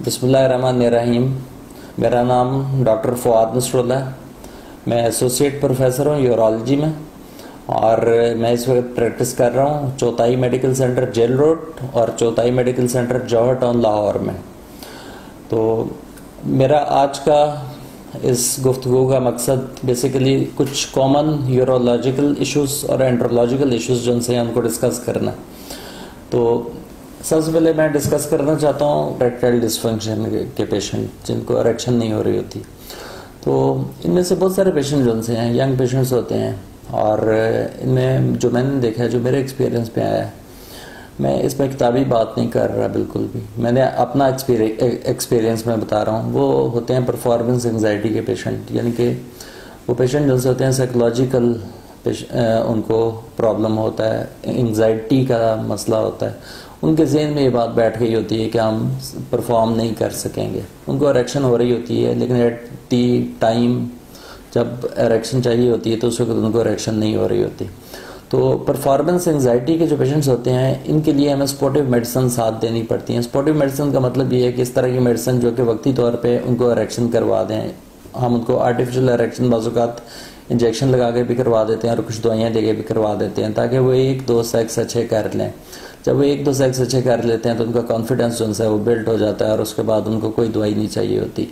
बिस्मिल्लाहिर्रहमानिर्रहीम। मेरा नाम डॉक्टर फ़ुआद नसरुल्लाह है। मैं एसोसिएट प्रोफेसर हूँ यूरोलॉजी में और मैं इस वक्त प्रैक्टिस कर रहा हूँ चौथाई मेडिकल सेंटर जेल रोड और चौथाई मेडिकल सेंटर जौहर टाउन लाहौर में। तो मेरा आज का इस गुफ्तगू का मकसद बेसिकली कुछ कॉमन यूरोलॉजिकल इश्यूज़ और एंड्रोलॉजिकल इश्यूज़ जो उनसे उनको डिस्कस करना। तो सबसे पहले मैं डिस्कस करना चाहता हूँ इरेक्टाइल डिसफंक्शन के पेशेंट जिनको इरेक्शन नहीं हो रही होती। तो इनमें से बहुत सारे पेशेंट जो उनसे हैं यंग पेशेंट्स होते हैं और इनमें जो मैंने देखा है, जो मेरे एक्सपीरियंस में आया है, मैं इसमें किताबी बात नहीं कर रहा बिल्कुल भी, मैंने अपना एक्सपीरियंस में बता रहा हूँ। वो होते हैं परफॉर्मेंस एंजाइटी के पेशेंट, यानी कि वो पेशेंट जो होते हैं साइकोलॉजिकल उनको प्रॉब्लम होता है, एंजाइटी का मसला होता है। उनके जहन में ये बात बैठ गई होती है कि हम परफॉर्म नहीं कर सकेंगे। उनको इरेक्शन हो रही होती है लेकिन एट दी टाइम जब इरेक्शन चाहिए होती है तो उस वक्त उनको इरेक्शन नहीं हो रही होती। तो परफॉर्मेंस एंजाइटी के जो पेशेंट्स होते हैं इनके लिए हमें सपोर्टिव मेडिसिन साथ देनी पड़ती हैं। सपोर्टिव मेडिसिन का मतलब ये है कि इस तरह की मेडिसिन जो कि वक्ती तौर पे उनको इरेक्शन करवा दें। हम उनको आर्टिफिशियल इरेक्शन बाज़ इंजेक्शन लगा के भी करवा देते हैं और कुछ दवाइयाँ दे के भी करवा देते हैं ताकि वो एक दो सेक्स अच्छे कर लें। जब वो एक दो सेक्स अच्छे कर लेते हैं तो उनका कॉन्फिडेंस जो है वो बिल्ड हो जाता है और उसके बाद उनको कोई दवाई नहीं चाहिए होती।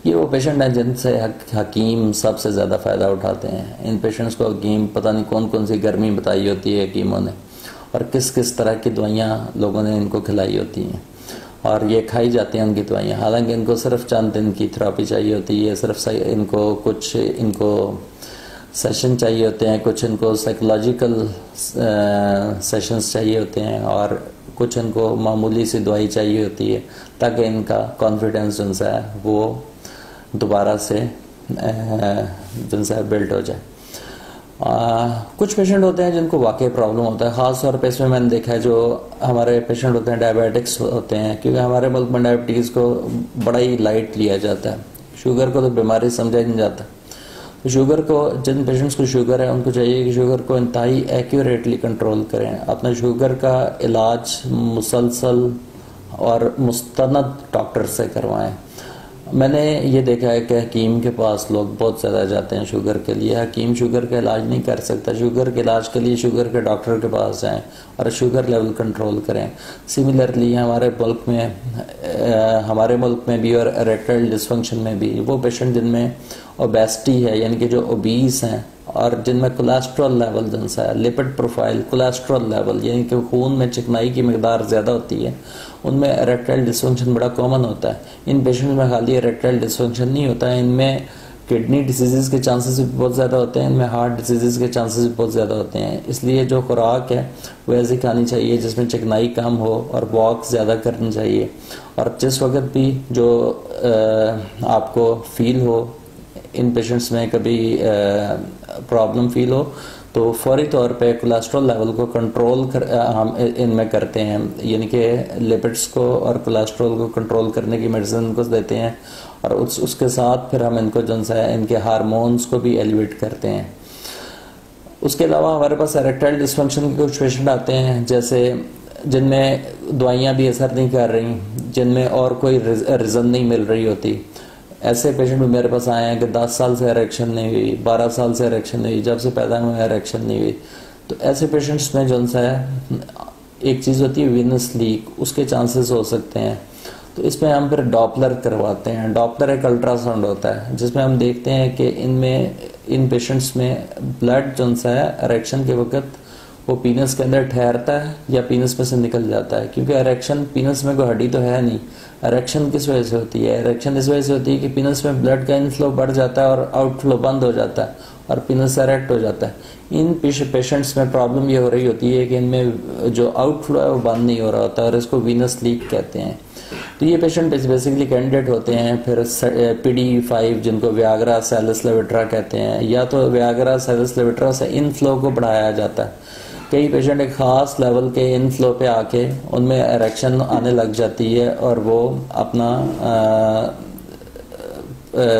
ये वो पेशेंट हैं जिनसे हकीम सबसे ज़्यादा फ़ायदा उठाते हैं। इन पेशेंट्स को हकीम पता नहीं कौन कौन सी गर्मी बताई होती है हकीमों ने और किस किस तरह की दवाइयाँ लोगों ने इनको खिलाई होती हैं और ये खाई जाती हैं उनकी दवाइयाँ। हालांकि इनको सिर्फ चंद दिन की थेरेपी चाहिए होती है, सिर्फ इनको सेशन चाहिए होते हैं, कुछ इनको साइकोलॉजिकल सेशंस चाहिए होते हैं और कुछ इनको मामूली सी दवाई चाहिए होती है ताकि इनका कॉन्फिडेंस जो है वो दोबारा से जो है बिल्ड हो जाए। कुछ पेशेंट होते हैं जिनको वाकई प्रॉब्लम होता है, ख़ास तौर पे इसमें मैंने देखा है जो हमारे पेशेंट होते हैं डायबिटिक्स होते हैं, क्योंकि हमारे मुल्क में डायबिटीज़ को बड़ा ही लाइट लिया जाता है। शुगर को तो बीमारी समझा ही नहीं जाता। तो शुगर को, जिन पेशेंट्स को शुगर है उनको चाहिए कि शुगर को इंतहाई एक्यूरेटली कंट्रोल करें। अपना शुगर का इलाज मुसलसल और मुस्तनद डॉक्टर से करवाएं। मैंने ये देखा है कि हकीम के पास लोग बहुत ज़्यादा जाते हैं शुगर के लिए। हकीम शुगर का इलाज नहीं कर सकता। शुगर के इलाज के लिए शुगर के डॉक्टर के पास जाएं और शुगर लेवल कंट्रोल करें। सिमिलरली हमारे मुल्क में भी और इरेक्टाइल डिसफंक्शन में भी वो पेशेंट जिनमें ओबेसिटी है, यानी कि जो ओबीस हैं और जिनमें कोलेस्ट्रॉल लेवल जिनसा है, लिपिड प्रोफाइल, कोलेस्ट्रॉल लेवल यानी कि खून में चिकनाई की मकदार ज़्यादा होती है, उनमें इरेक्टाइल डिसफंक्शन बड़ा कॉमन होता है। इन पेशेंट में खाली इरेक्टाइल डिसफंक्शन नहीं होता है, इनमें किडनी डिसीज़ के चांसेस भी बहुत ज़्यादा होते हैं, इनमें हार्ट डिसीज़ के चांसेस भी बहुत ज़्यादा होते हैं। इसलिए जो खुराक है वो ऐसी खानी चाहिए जिसमें चिकनाई कम हो और वॉक ज़्यादा करनी चाहिए। और जिस वक्त भी जो आपको फील हो, इन पेशेंट्स में कभी प्रॉब्लम फील हो तो फौरी तौर पे कोलेस्ट्रॉल लेवल को कंट्रोल हम इनमें करते हैं, यानी कि लिपिड्स को और कोलेस्ट्रॉल को कंट्रोल करने की मेडिसिन को देते हैं और उसके साथ फिर हम इनको जो है इनके हार्मोन्स को भी एलिवेट करते हैं। उसके अलावा हमारे पास इरेक्टाइल डिसफंक्शन के कुछ पेशेंट आते हैं जैसे जिनमें दवाइयाँ भी असर नहीं कर रही, जिनमें और कोई रीज़न नहीं मिल रही होती। ऐसे पेशेंट भी मेरे पास आए हैं कि 10 साल से इरेक्शन नहीं हुई, 12 साल से इरेक्शन नहीं हुई, जब से पैदा हुए इरेक्शन नहीं हुई। तो ऐसे पेशेंट्स में जो है एक चीज़ होती है वीनस लीक, उसके चांसेस हो सकते हैं। तो इसमें हम फिर डॉपलर करवाते हैं। डॉपलर एक अल्ट्रासाउंड होता है जिसमें हम देखते हैं कि इन पेशेंट्स में ब्लड जो है इरेक्शन के वक्त वो पीनस के अंदर ठहरता है या पीनस में से निकल जाता है, क्योंकि इरेक्शन, पीनस में कोई हड्डी तो है नहीं। इरेक्शन किस वजह से होती है? इरेक्शन इस वजह से होती है कि पीनस में ब्लड का इनफ्लो बढ़ जाता है और आउटफ्लो बंद हो जाता है और पीनस इरेक्ट हो जाता है। इन पेशेंट्स में प्रॉब्लम ये हो रही होती है कि इनमें जो आउटफ्लो है वो बंद नहीं हो रहा होता और इसको वीनस लीक कहते हैं। तो ये पेशेंट बेसिकली कैंडिडेट होते हैं फिर PD5 जिनको वियाग्रा सैलिस लेविट्रा कहते हैं, या तो वियाग्रा सैलिस लेविट्रा से इनफ्लो को बढ़ाया जाता है। कई पेशेंट एक ख़ास लेवल के इनफ्लो पे आके उनमें इरेक्शन आने लग जाती है और वो अपना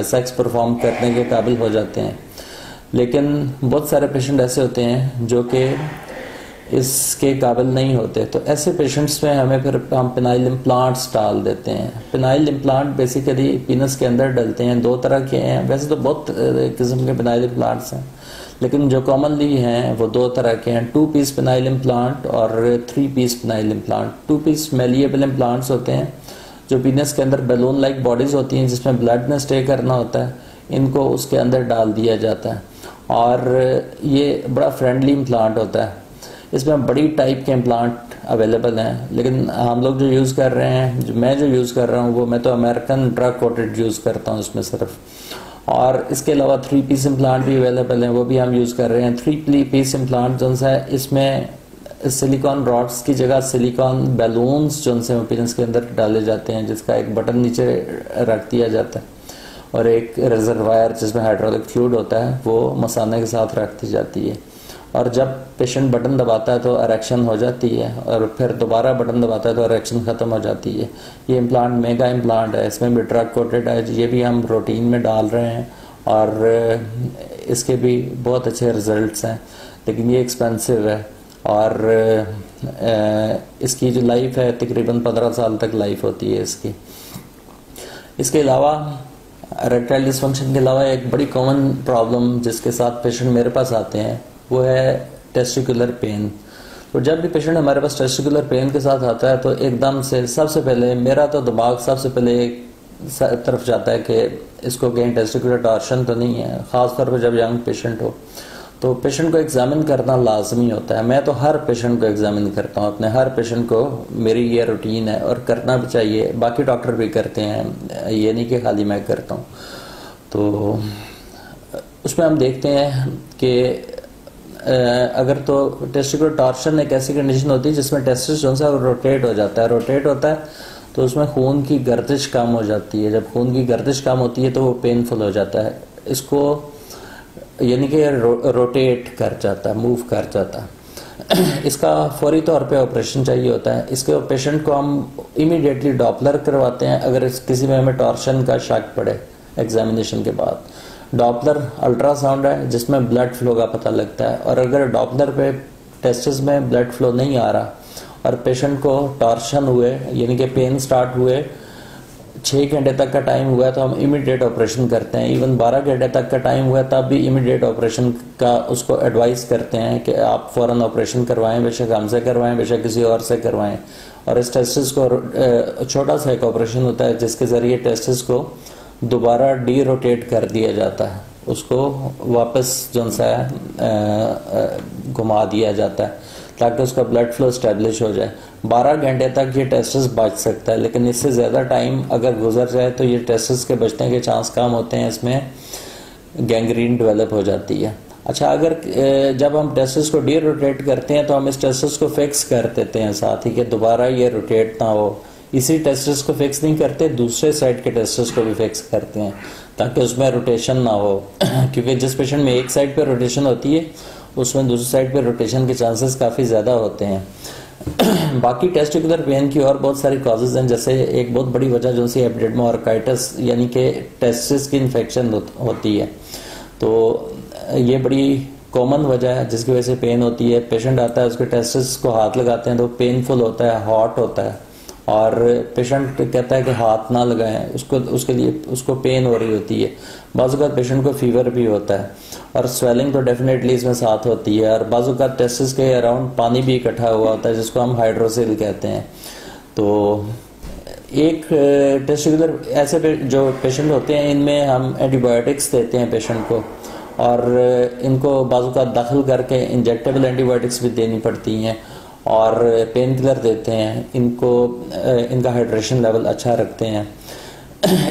सेक्स परफॉर्म करने के काबिल हो जाते हैं। लेकिन बहुत सारे पेशेंट ऐसे होते हैं जो कि इसके काबिल नहीं होते, तो ऐसे पेशेंट्स में हमें फिर हम पेनाइल इम्प्लांट्स डाल देते हैं। पेनाइल इम्प्लांट बेसिकली पीनस के अंदर डलते हैं, 2 तरह के हैं, वैसे तो बहुत किस्म के पेनाइल इम्प्लांट्स हैं, लेकिन जो कॉमनली हैं वो 2 तरह के हैं, 2 पीस पेनाइल इम्प्लांट और 3 piece penile implant. 2 piece malleable implants होते हैं जो पीनस के अंदर बैलून लाइक बॉडीज होती हैं जिसमें ब्लड ने स्टे करना होता है, इनको उसके अंदर डाल दिया जाता है और ये बड़ा फ्रेंडली इम्प्लांट होता है। इसमें बड़ी टाइप के इम्प्लांट अवेलेबल हैं, लेकिन हम लोग जो यूज़ कर रहे हैं, मैं जो यूज़ कर रहा हूँ वो मैं तो अमेरिकन ड्रग कोटेड यूज़ करता हूँ इसमें सिर्फ। और इसके अलावा 3 पीस इम्प्लांट भी अवेलेबल हैं, वो भी हम यूज़ कर रहे हैं। 3 पीस इम्प्लांट जो है इसमें सिलिकॉन रॉड्स की जगह सिलिकॉन बैलून्स जो से पीनस के अंदर डाले जाते हैं, जिसका एक बटन नीचे रख दिया जाता है और एक रिजर्वायर जिसमें हाइड्रोलिक फ्लूइड होता है वो मसाने के साथ रख दी जाती है। और जब पेशेंट बटन दबाता है तो इरेक्शन हो जाती है और फिर दोबारा बटन दबाता है तो इरेक्शन ख़त्म हो जाती है। ये इम्प्लांट मेगा इम्प्लांट है, इसमें भी ड्रग कोटेड है, ये भी हम रूटीन में डाल रहे हैं और इसके भी बहुत अच्छे रिजल्ट्स हैं, लेकिन ये एक्सपेंसिव है और इसकी जो लाइफ है तकरीबन 15 साल तक लाइफ होती है इसकी। इसके अलावा इरेक्टाइल डिसफंक्शन के अलावा एक बड़ी कॉमन प्रॉब्लम जिसके साथ पेशेंट मेरे पास आते हैं वो है टेस्टिकुलर पेन। तो जब भी पेशेंट हमारे पास टेस्टिकुलर पेन के साथ आता है तो एकदम से सबसे पहले मेरा तो दिमाग सबसे पहले एक तरफ जाता है कि इसको कहीं टेस्टिकुलर टॉर्शन तो नहीं है, ख़ासतौर पर जब यंग पेशेंट हो तो पेशेंट को एग्जामिन करना लाजमी होता है। मैं तो हर पेशेंट को एग्जामिन करता हूँ, अपने हर पेशेंट को, मेरी ये रूटीन है और करना भी चाहिए, बाकी डॉक्टर भी करते हैं, ये नहीं कि खाली मैं करता हूँ। तो उसमें हम देखते हैं कि अगर तो टेस्टिकुलर टॉर्शन एक ऐसी कंडीशन होती है जिसमें टेस्टिस जो है रोटेट हो जाता है, रोटेट होता है तो उसमें खून की गर्दिश कम हो जाती है। जब खून की गर्दिश कम होती है तो वो पेनफुल हो जाता है, इसको यानी कि रोटेट कर जाता है, मूव कर जाता है। इसका फौरी तौर पे ऑपरेशन चाहिए होता है। इसके पेशेंट को हम इमीडिएटली डॉपलर करवाते हैं अगर किसी में हमें टॉर्शन का शक पड़े। एग्जामिनेशन के बाद डॉपलर अल्ट्रासाउंड है जिसमें ब्लड फ्लो का पता लगता है, और अगर डॉपलर पे टेस्टिस में ब्लड फ्लो नहीं आ रहा और पेशेंट को टॉर्शन हुए यानी कि पेन स्टार्ट हुए 6 घंटे तक का टाइम हुआ तो हम इमीडिएट ऑपरेशन करते हैं। इवन 12 घंटे तक का टाइम हुआ तब भी इमीडिएट ऑपरेशन का उसको एडवाइस करते हैं कि आप फ़ौरन ऑपरेशन करवाएं, बेशक हमसे करवाएं, बेशक किसी और से करवाएं। और इस टेस्टिस को छोटा सा एक ऑपरेशन होता है जिसके ज़रिए टेस्टिस को दोबारा डी रोटेट कर दिया जाता है, उसको वापस जो सा घुमा दिया जाता है ताकि उसका ब्लड फ्लो स्टैब्लिश हो जाए। 12 घंटे तक ये टेस्टिस बच सकता है, लेकिन इससे ज़्यादा टाइम अगर गुजर जाए तो ये टेस्टिस के बचने के चांस कम होते हैं, इसमें गैंग्रीन डेवलप हो जाती है। अच्छा, अगर जब हम टेस्टिस को डी रोटेट करते हैं तो हम इस टेस्टिस को फिक्स कर देते हैं साथ ही कि दोबारा ये रोटेट ना हो। इसी टेस्टिस को फिक्स नहीं करते, दूसरे साइड के टेस्टिस को भी फिक्स करते हैं ताकि उसमें रोटेशन ना हो क्योंकि जिस पेशेंट में एक साइड पे रोटेशन होती है उसमें दूसरी साइड पे रोटेशन के चांसेस काफ़ी ज़्यादा होते हैं। बाकी टेस्टिकुलर पेन की और बहुत सारी कॉजेज़ हैं, जैसे एक बहुत बड़ी वजह जो सी एपिडेर्मोऑर्काइटिस यानी कि टेस्टिस की इन्फेक्शन होती है। तो ये बड़ी कॉमन वजह है जिसकी वजह से पेन होती है। पेशेंट आता है, उसके टेस्टिस को हाथ लगाते हैं तो पेनफुल होता है, हॉट होता है और पेशेंट कहता है कि हाथ ना लगाएं, उसके लिए उसको पेन हो रही होती है। बाज़ औक़ात पेशेंट को फीवर भी होता है और स्वेलिंग तो डेफिनेटली इसमें साथ होती है, और बाज़ औक़ात टेस्टिस के अराउंड पानी भी इकट्ठा हुआ होता है जिसको हम हाइड्रोसिल कहते हैं। तो एक टेस्टिकुलर ऐसे जो पेशेंट होते हैं इनमें हम एंटीबायोटिक्स देते हैं पेशेंट को, और इनको बाज़ औक़ात दाखिल करके इंजेक्टेबल एंटीबायोटिक्स भी देनी पड़ती हैं और पेन किलर देते हैं, इनका हाइड्रेशन लेवल अच्छा रखते हैं।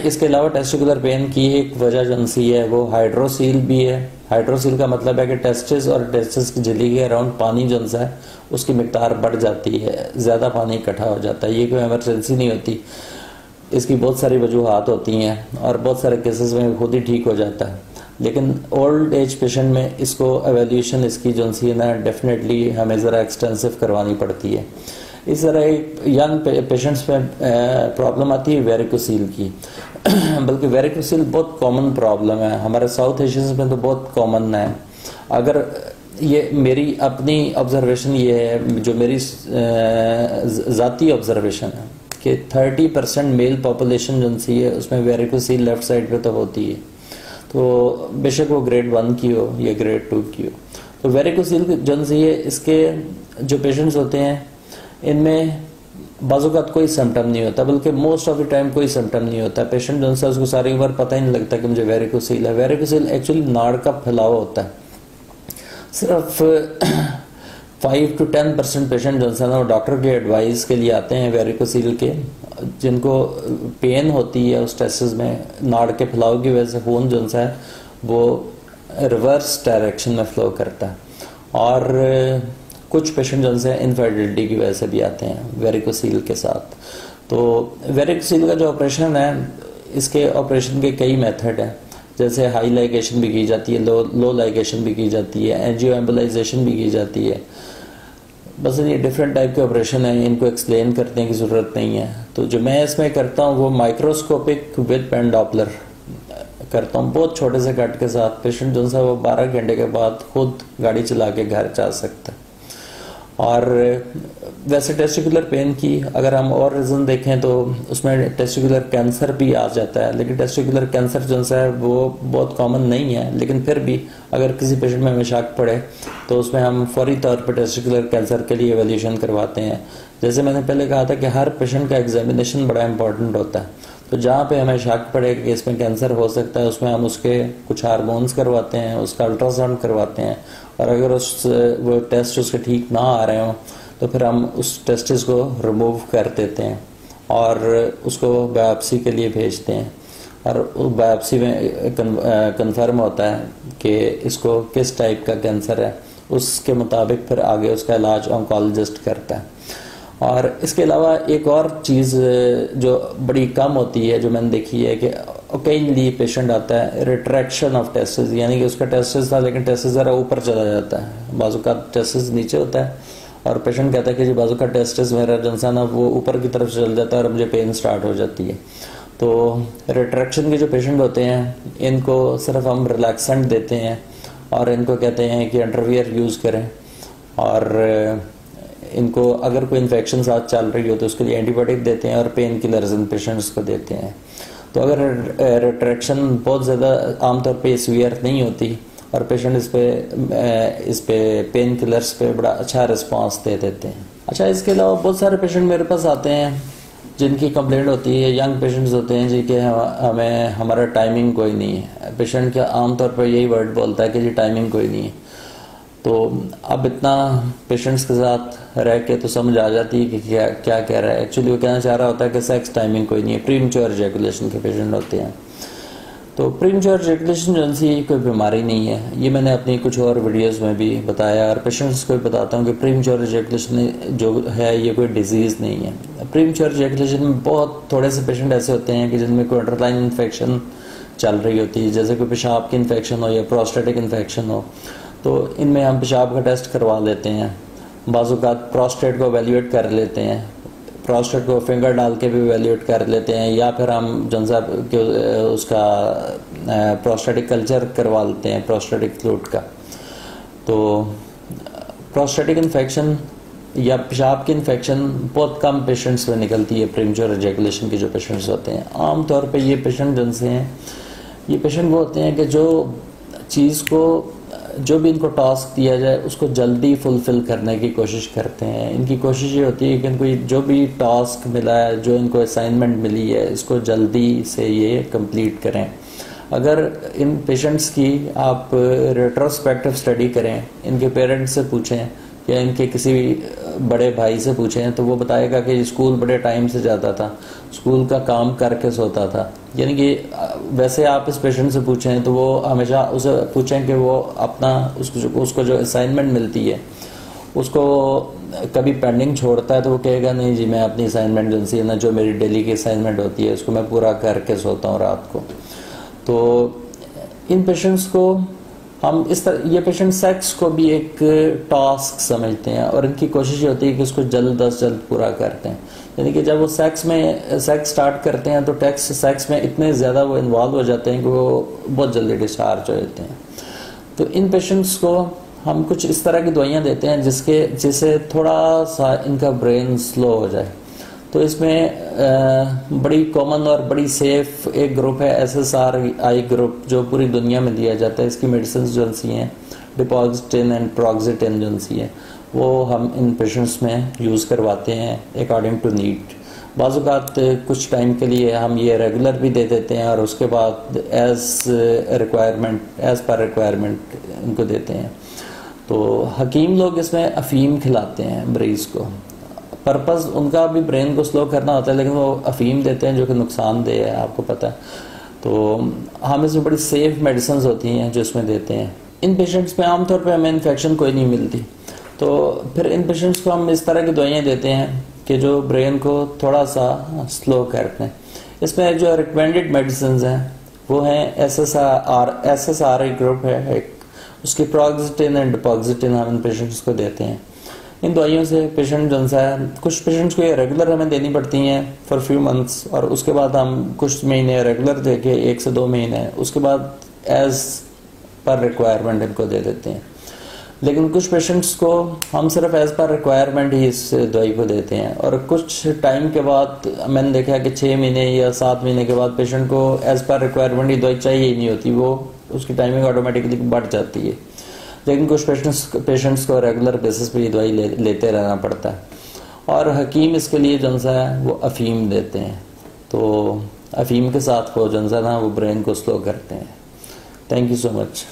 इसके अलावा टेस्टिकुलर पेन की एक वजह जो सी है वो हाइड्रोसील भी है। हाइड्रोसील का मतलब है कि टेस्टिस और टेस्टिस की झिल्ली के अराउंड पानी जो है उसकी मिकदार बढ़ जाती है, ज़्यादा पानी इकट्ठा हो जाता है। ये कोई इमरजेंसी नहीं होती, इसकी बहुत सारी वजूहात होती हैं और बहुत सारे केसेस में खुद ही ठीक हो जाता है। लेकिन ओल्ड एज पेशेंट में इसको एवेल्यूशन इसकी जो सी है ना डेफिनेटली हमें ज़रा एक्सटेंसिव करवानी पड़ती है। इस तरह एक यंग पेशेंट्स में प्रॉब्लम आती है वेरिकोसील की बल्कि वेरिकोसील बहुत कॉमन प्रॉब्लम है, हमारे साउथ एशियंस में तो बहुत कॉमन है। अगर ये मेरी अपनी ऑब्जर्वेशन ये है, जो मेरी ज़ाती ऑब्जर्वेशन है कि 30% मेल पॉपुलेशन जो सी है उसमें वेरिकोसील लेफ्ट साइड पे तो होती है, तो बेशक वो ग्रेड 1 की हो या ग्रेड 2 की हो। तो वेरिकोसील जो सी है, इसके जो पेशेंट्स होते हैं इनमें बाज़ात कोई सिम्टम नहीं होता, बल्कि मोस्ट ऑफ द टाइम कोई सिम्टम नहीं होता। पेशेंट जो है उसको सारी उम्र पता ही नहीं लगता कि मुझे वेरिकोसील है। वेरिकोसील एक्चुअली नाड़ का फैलाव होता है। सिर्फ 5 to 10% पेशेंट जो है ना वो डॉक्टर के एडवाइस के लिए आते हैं वेरिकोसील के, जिनको पेन होती है उस टेस्टिस में, नाड़ के फैलाव की वजह से खून जो है वो रिवर्स डायरेक्शन में फ्लो करता है। और कुछ पेशेंट जो है इनफर्टिलिटी की वजह से भी आते हैं वेरिकोसील के साथ। तो वेरिकोसील का जो ऑपरेशन है, इसके ऑपरेशन के कई मेथड हैं, जैसे हाई लाइगेशन भी की जाती है, लो लाइगेशन भी की जाती है, एंजियो एम्बोलाइजेशन भी की जाती है। बस ये डिफरेंट टाइप के ऑपरेशन हैं, इनको एक्सप्लेन करने की ज़रूरत नहीं है। तो जो मैं इसमें करता हूँ वो माइक्रोस्कोपिक विद पेन डॉपलर करता हूँ, बहुत छोटे से कट के साथ। पेशेंट जो है वो 12 घंटे के बाद खुद गाड़ी चला के घर जा सकता है। और वैसे टेस्टिकुलर पेन की अगर हम और रीज़न देखें तो उसमें टेस्टिकुलर कैंसर भी आ जाता है, लेकिन टेस्टिकुलर कैंसर जो है वो बहुत कॉमन नहीं है। लेकिन फिर भी अगर किसी पेशेंट में हमें शक पड़े तो उसमें हम फौरी तौर पर टेस्टिकुलर कैंसर के लिए एवेल्यूशन करवाते हैं। जैसे मैंने पहले कहा था कि हर पेशेंट का एग्जामिनेशन बड़ा इंपॉर्टेंट होता है, तो जहाँ पे हमें शक पड़े कि इसमें कैंसर हो सकता है उसमें हम उसके कुछ हार्मोन्स करवाते हैं, उसका अल्ट्रासाउंड करवाते हैं, और अगर वो टेस्ट उसके ठीक ना आ रहे हों तो फिर हम उस टेस्टिस को रिमूव कर देते हैं और उसको बायोप्सी के लिए भेजते हैं। और बायोप्सी में कंफर्म होता है कि इसको किस टाइप का कैंसर है, उसके मुताबिक फिर आगे उसका इलाज ऑन्कोलॉजिस्ट करता है। और इसके अलावा एक और चीज़ जो बड़ी कम होती है, जो मैंने देखी है कि ओकेजनली पेशेंट आता है रिट्रैक्शन ऑफ टेस्टिस, यानी कि उसका टेस्टिस था लेकिन टेस्टिस ज़रा ऊपर चला जाता है, बाजू का टेस्टिस नीचे होता है, और पेशेंट कहता है कि जी बाजू का टेस्टिस मेरा जो ना वो ऊपर की तरफ चल जाता है और मुझे पेन स्टार्ट हो जाती है। तो रिट्रैक्शन के जो पेशेंट होते हैं इनको सिर्फ हम रिलैक्सेंट देते हैं और इनको कहते हैं कि अंडरवियर यूज़ करें, और इनको अगर कोई इन्फेक्शन साथ चल रही हो तो उसके लिए एंटीबायोटिक देते हैं और पेन किलर्स इन पेशेंट्स को देते हैं। तो अगर रिट्रैक्शन बहुत ज़्यादा आमतौर पे सीवियर नहीं होती और पेशेंट इस पे पेन किलर्स पे बड़ा अच्छा रिस्पांस दे देते हैं। अच्छा, इसके अलावा बहुत सारे पेशेंट मेरे पास आते हैं जिनकी कंप्लेंट होती है, यंग पेशेंट्स होते हैं जी कि हमें हमारा टाइमिंग कोई नहीं है। पेशेंट का आमतौर पर यही वर्ड बोलता है कि जी टाइमिंग कोई नहीं है। तो अब इतना पेशेंट्स के साथ रह के तो समझ आ जाती है कि क्या क्या कह रहा है। एक्चुअली वो कहना चाह रहा होता है कि सेक्स टाइमिंग कोई नहीं है। प्रीमेच्योर इजैकुलेशन के पेशेंट होते हैं। तो प्रीमेच्योर इजैकुलेशन जो है कोई बीमारी नहीं है, ये मैंने अपनी कुछ और वीडियोस में भी बताया, और पेशेंट्स को भी बताता हूँ कि प्रीमेच्योर इजैकुलेशन जो है ये कोई डिजीज़ नहीं है। प्रीमेच्योर इजैकुलेशन में बहुत थोड़े से पेशेंट ऐसे होते हैं कि जिनमें कोई अंडरलाइन इन्फेक्शन चल रही होती है, जैसे कोई पेशाब की इन्फेक्शन हो या प्रोस्टेटिक इन्फेक्शन हो, तो इनमें हम पेशाब का टेस्ट करवा लेते हैं। बाज़ात प्रोस्टेट को एवेल्यूएट कर लेते हैं, प्रोस्टेट को फिंगर डाल के भी एवेल्यूएट कर लेते हैं, या फिर हम जनसा के उसका प्रोस्टेटिक कल्चर करवा लेते हैं प्रोस्टेटिक फ्लूइड का। तो प्रोस्टेटिक इन्फेक्शन या पेशाब की इन्फेक्शन बहुत कम पेशेंट्स में निकलती है। प्रीमेच्योर इजैकुलेशन के जो पेशेंट्स होते हैं आमतौर पे ये पेशेंट जिनसे हैं, ये पेशेंट वो होते हैं कि जो चीज़ को, जो भी इनको टास्क दिया जाए उसको जल्दी फुलफिल करने की कोशिश करते हैं। इनकी कोशिश ये होती है कि इनको जो भी टास्क मिला है, जो इनको असाइनमेंट मिली है, इसको जल्दी से ये कंप्लीट करें। अगर इन पेशेंट्स की आप रेट्रोस्पेक्टिव स्टडी करें, इनके पेरेंट्स से पूछें या इनके किसी बड़े भाई से पूछें तो वो बताएगा कि स्कूल बड़े टाइम से जाता था, स्कूल का काम करके सोता था। यानी कि वैसे आप इस पेशेंट से पूछें तो वो हमेशा उसे पूछें कि वो अपना उसको जो असाइनमेंट मिलती है उसको कभी पेंडिंग छोड़ता है तो वो कहेगा नहीं जी मैं अपनी असाइनमेंट जो है ना, जो मेरी डेली की असाइनमेंट होती है उसको मैं पूरा करके सोता हूँ रात को। तो इन पेशेंट्स को हम इस तरह, ये पेशेंट सेक्स को भी एक टास्क समझते हैं और इनकी कोशिश होती है कि उसको जल्द अज जल्द पूरा करते हैं। यानी कि जब वो सेक्स स्टार्ट करते हैं तो सेक्स में इतने ज़्यादा वो इन्वॉल्व हो जाते हैं कि वो बहुत जल्दी डिस्चार्ज हो जाते हैं। तो इन पेशेंट्स को हम कुछ इस तरह की दवाइयाँ देते हैं जिससे थोड़ा सा इनका ब्रेन स्लो हो जाए। तो इसमें बड़ी कॉमन और बड़ी सेफ एक ग्रुप है SSRI ग्रुप, जो पूरी दुनिया में दिया जाता है। इसकी मेडिसिन जो सी हैं डिपॉक्सिटिन एंड प्रोक्सिटिन जो सी है वो हम इन पेशेंट्स में यूज़ करवाते हैं अकॉर्डिंग टू नीड। बाज़-औक़ात कुछ टाइम के लिए हम ये रेगुलर भी दे देते हैं और उसके बाद एज़ पर रिक्वायरमेंट इनको देते हैं। तो हकीम लोग इसमें अफ़ीम खिलाते हैं मरीज़ को, पर्पज़ उनका भी ब्रेन को स्लो करना होता है, लेकिन वो अफ़ीम देते हैं जो कि नुकसानदेह है, आपको पता है। तो हम इसमें बड़ी सेफ मेडिसिन होती हैं जो इसमें देते हैं। इन पेशेंट्स में आमतौर पर हमें इन्फेक्शन कोई नहीं मिलती, तो फिर इन पेशेंट्स को हम इस तरह की दवाइयाँ देते हैं कि जो ब्रेन को थोड़ा सा स्लो करते हैं। इसमें जो रिकमेंडेड मेडिसिन हैं वो हैं SSRI ग्रुप है एक, उसकी प्रोक्सिटिन एंड डिपॉक्सिटिन हम इन पेशेंट्स को देते हैं। इन दवाइयों से पेशेंट जो है, कुछ पेशेंट्स को ये रेगुलर हमें देनी पड़ती हैं फॉर फ्यू मंथ्स, और उसके बाद हम कुछ महीने रेगुलर दे के 1 से 2 महीने, उसके बाद एज पर रिक्वायरमेंट इनको दे देते हैं। लेकिन कुछ पेशेंट्स को हम सिर्फ एज पर रिक्वायरमेंट ही इस दवाई को देते हैं, और कुछ टाइम के बाद मैंने देखा है कि 6 महीने या 7 महीने के बाद पेशेंट को एज पर रिक्वायरमेंट ही दवाई चाहिए ही नहीं होती, वो उसकी टाइमिंग ऑटोमेटिकली बढ़ जाती है। लेकिन कुछ पेशेंट्स को रेगुलर बेसिस पे ये दवाई लेते रहना पड़ता है, और हकीम इसके लिए जो है वो अफ़ीम देते हैं। तो अफ़ीम के साथ वो जो है ना वो ब्रेन को स्लो करते हैं। Thank you so much.